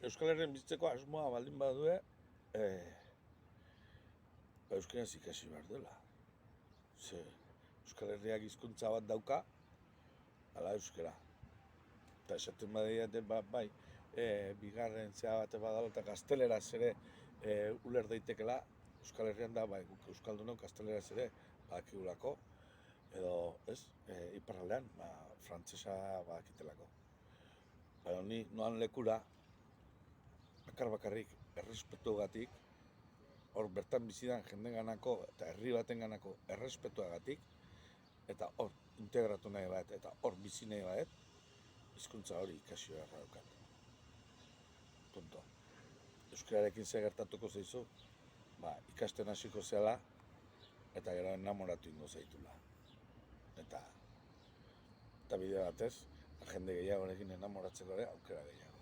Euskal Herrian bizitzeko asmoa baldin badue, euskaraz ikasi behar dela. Ze Euskal Herriak hizkuntza bat dauka, ala euskara. Eta esaten badiate, bai, bigarren zea bat badalo eta gazteleraz ere uler daitekela, Euskal Herrian da, bai, guk euskaldunok gazteleraz ere badakigulako, edo, ez, iparraldean, frantsesa badakitelako. Baina ni noan lekura, bakarrik errespetuagatik, hor bertan bizidan jendenganako eta herri batenganako errespetuagatik, eta hor integratu nahi bat, eta hor bizi nahi bat, hizkuntza hori ikasi beharra daukat. Punto. Euskararekin ze gertatuko zaizu, ikasten hasiko zela, eta gero enamoratu ingo zaitula. Eta bide batez, jende gehiagorekin enamoratzeko ere aukera gehiago.